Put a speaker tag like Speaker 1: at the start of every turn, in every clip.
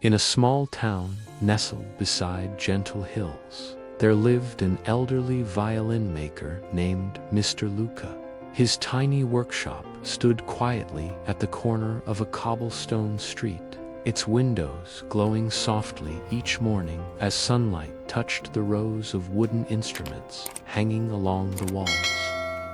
Speaker 1: In a small town nestled beside gentle hills, there lived an elderly violin maker named Mr. Luca. His tiny workshop stood quietly at the corner of a cobblestone street, its windows glowing softly each morning as sunlight touched the rows of wooden instruments hanging along the walls.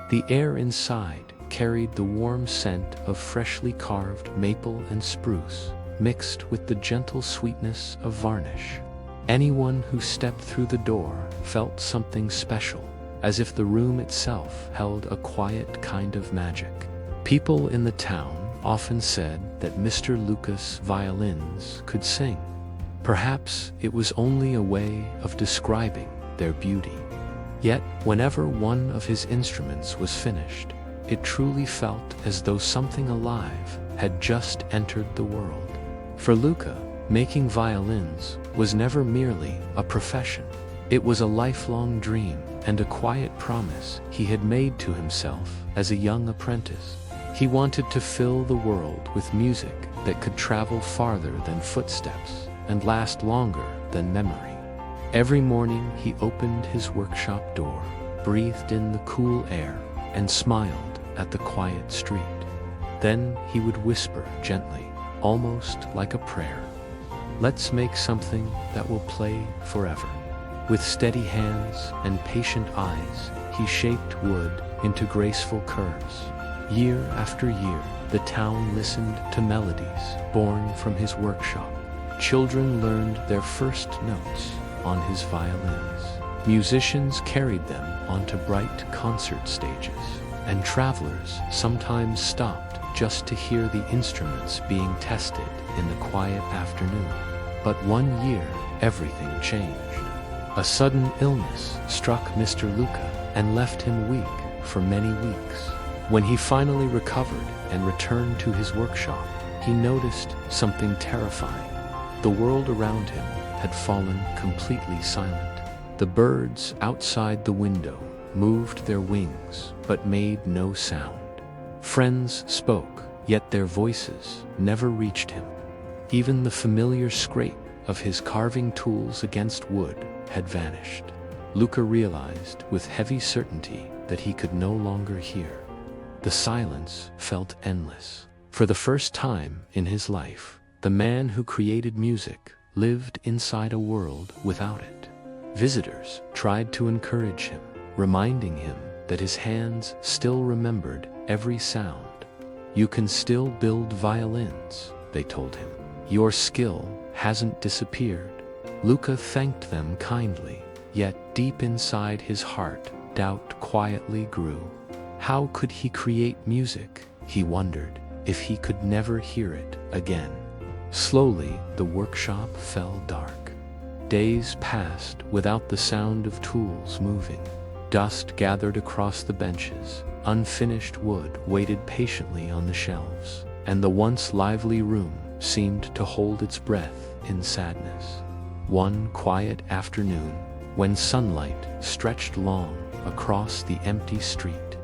Speaker 1: The air inside carried the warm scent of freshly carved maple and spruce, mixed with the gentle sweetness of varnish. Anyone who stepped through the door felt something special, as if the room itself held a quiet kind of magic. People in the town often said that Mr. Luca's violins could sing. Perhaps it was only a way of describing their beauty. Yet, whenever one of his instruments was finished, it truly felt as though something alive had just entered the world. For Luca, making violins was never merely a profession. It was a lifelong dream and a quiet promise he had made to himself as a young apprentice. He wanted to fill the world with music that could travel farther than footsteps and last longer than memory. Every morning he opened his workshop door, breathed in the cool air, and smiled at the quiet street. Then he would whisper gently, almost like a prayer, "Let's make something that will play forever." With steady hands and patient eyes, he shaped wood into graceful curves. Year after year, the town listened to melodies born from his workshop. Children learned their first notes on his violins. Musicians carried them onto bright concert stages, and travelers sometimes stopped just to hear the instruments being tested in the quiet afternoon. But one year, everything changed. A sudden illness struck Mr. Luca and left him weak for many weeks. When he finally recovered and returned to his workshop, he noticed something terrifying. The world around him had fallen completely silent. The birds outside the window moved their wings but made no sound. Friends spoke, yet their voices never reached him. Even the familiar scrape of his carving tools against wood had vanished. Luca realized with heavy certainty that he could no longer hear. The silence felt endless. For the first time in his life, the man who created music lived inside a world without it. Visitors tried to encourage him, reminding him that his hands still remembered every sound. "You can still build violins," they told him. "Your skill hasn't disappeared." Luca thanked them kindly, yet deep inside his heart, doubt quietly grew. How could he create music, he wondered, if he could never hear it again? Slowly, the workshop fell dark. Days passed without the sound of tools moving. Dust gathered across the benches, unfinished wood waited patiently on the shelves, and the once lively room seemed to hold its breath in sadness. One quiet afternoon, when sunlight stretched long across the empty street,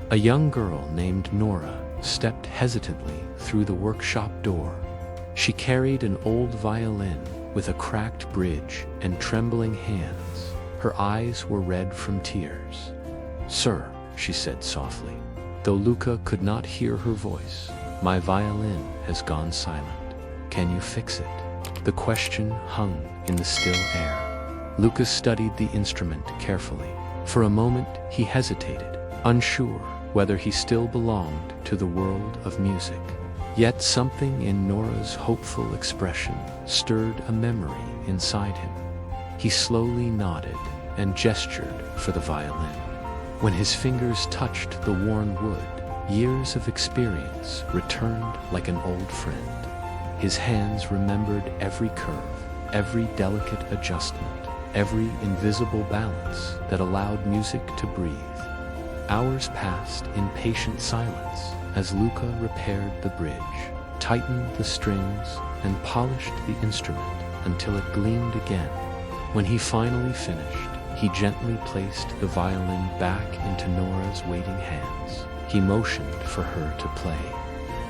Speaker 1: a young girl named Nora stepped hesitantly through the workshop door. She carried an old violin with a cracked bridge and trembling hands. Her eyes were red from tears. "Sir," she said softly, though Luca could not hear her voice, "my violin has gone silent. Can you fix it?" The question hung in the still air. Luca studied the instrument carefully. For a moment he hesitated, unsure whether he still belonged to the world of music. Yet something in Nora's hopeful expression stirred a memory inside him. He slowly nodded and gestured for the violin. When his fingers touched the worn wood, years of experience returned like an old friend. His hands remembered every curve, every delicate adjustment, every invisible balance that allowed music to breathe. Hours passed in patient silence as Luca repaired the bridge, tightened the strings, and polished the instrument until it gleamed again. When he finally finished, he gently placed the violin back into Nora's waiting hands. He motioned for her to play.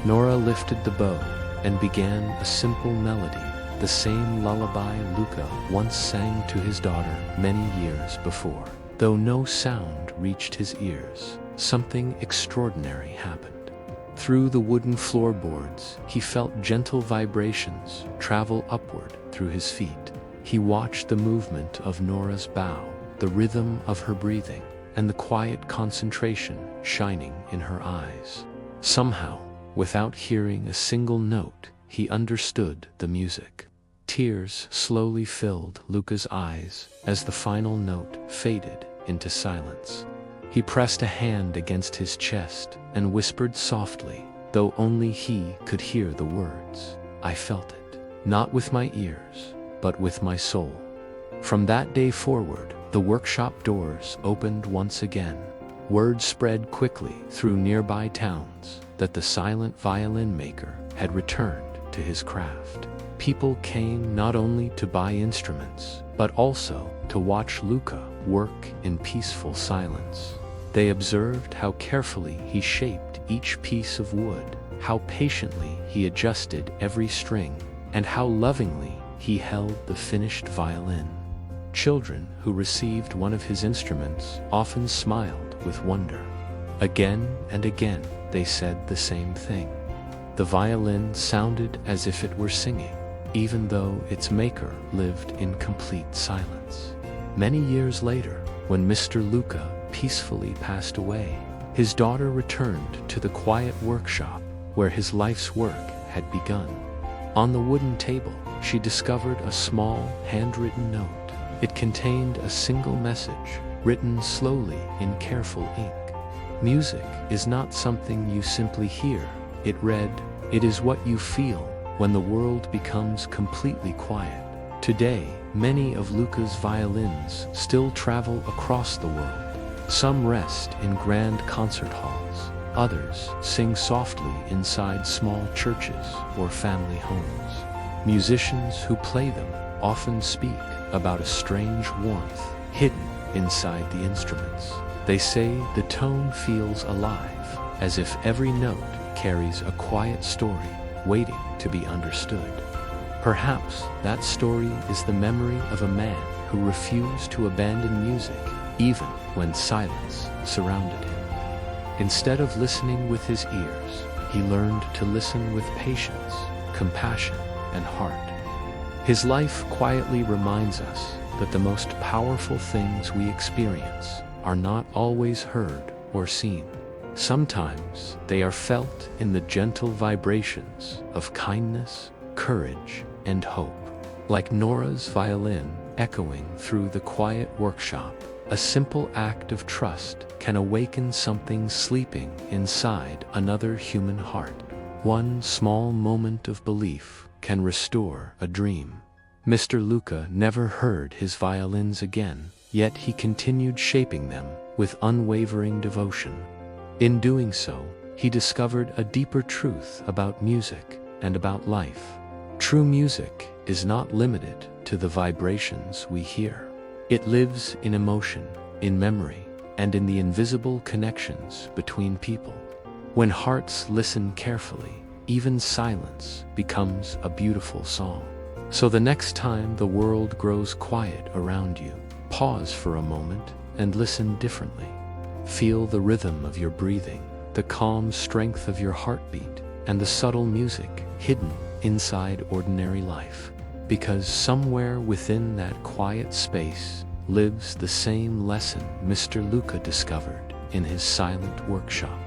Speaker 1: Nora lifted the bow and began a simple melody, the same lullaby Luca once sang to his daughter many years before. Though no sound reached his ears, something extraordinary happened. Through the wooden floorboards, he felt gentle vibrations travel upward through his feet. He watched the movement of Nora's bow, the rhythm of her breathing, and the quiet concentration shining in her eyes. Somehow, without hearing a single note, he understood the music. Tears slowly filled Luca's eyes as the final note faded into silence. He pressed a hand against his chest and whispered softly, though only he could hear the words, "I felt it, not with my ears, but with my soul." From that day forward, the workshop doors opened once again. Word spread quickly through nearby towns that the silent violin maker had returned to his craft. People came not only to buy instruments, but also to watch Luca work in peaceful silence. They observed how carefully he shaped each piece of wood, how patiently he adjusted every string, and how lovingly he held the finished violin. Children who received one of his instruments often smiled with wonder. Again and again, they said the same thing. The violin sounded as if it were singing, even though its maker lived in complete silence. Many years later, when Mr. Luca peacefully passed away, his daughter returned to the quiet workshop where his life's work had begun. On the wooden table, she discovered a small, handwritten note. It contained a single message, written slowly in careful ink. "Music is not something you simply hear," it read. "It is what you feel when the world becomes completely quiet." Today, many of Luca's violins still travel across the world. Some rest in grand concert halls. Others sing softly inside small churches or family homes. Musicians who play them often speak about a strange warmth hidden inside the instruments. They say the tone feels alive, as if every note carries a quiet story waiting to be understood. Perhaps that story is the memory of a man who refused to abandon music even when silence surrounded him. Instead of listening with his ears, he learned to listen with patience, compassion, and heart. His life quietly reminds us that the most powerful things we experience are not always heard or seen. Sometimes they are felt in the gentle vibrations of kindness, courage, and hope. Like Nora's violin echoing through the quiet workshop, a simple act of trust can awaken something sleeping inside another human heart. One small moment of belief can restore a dream. Mr. Luca never heard his violins again, yet he continued shaping them with unwavering devotion. In doing so, he discovered a deeper truth about music and about life. True music is not limited to the vibrations we hear. It lives in emotion, in memory, and in the invisible connections between people. When hearts listen carefully, even silence becomes a beautiful song. So the next time the world grows quiet around you, pause for a moment and listen differently. Feel the rhythm of your breathing, the calm strength of your heartbeat, and the subtle music hidden inside ordinary life. Because somewhere within that quiet space lives the same lesson Mr. Luca discovered in his silent workshop.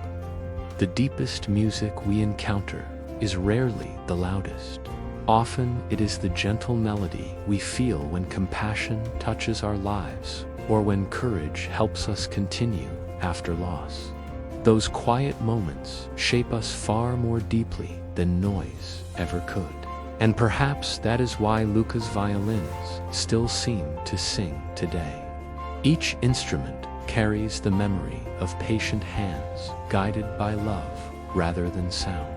Speaker 1: The deepest music we encounter is rarely the loudest. Often it is the gentle melody we feel when compassion touches our lives, or when courage helps us continue after loss. Those quiet moments shape us far more deeply than noise ever could. And perhaps that is why Luca's violins still seem to sing today. Each instrument carries the memory of patient hands guided by love rather than sound.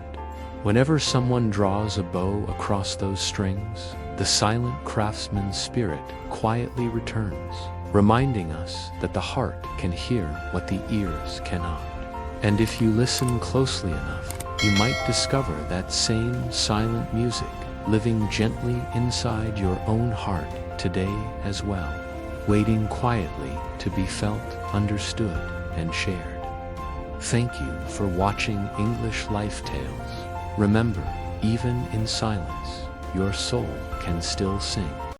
Speaker 1: Whenever someone draws a bow across those strings, the silent craftsman's spirit quietly returns, reminding us that the heart can hear what the ears cannot. And if you listen closely enough, you might discover that same silent music living gently inside your own heart today as well, waiting quietly to be felt, understood, and shared. Thank you for watching English Life Tales. Remember, even in silence, your soul can still sing.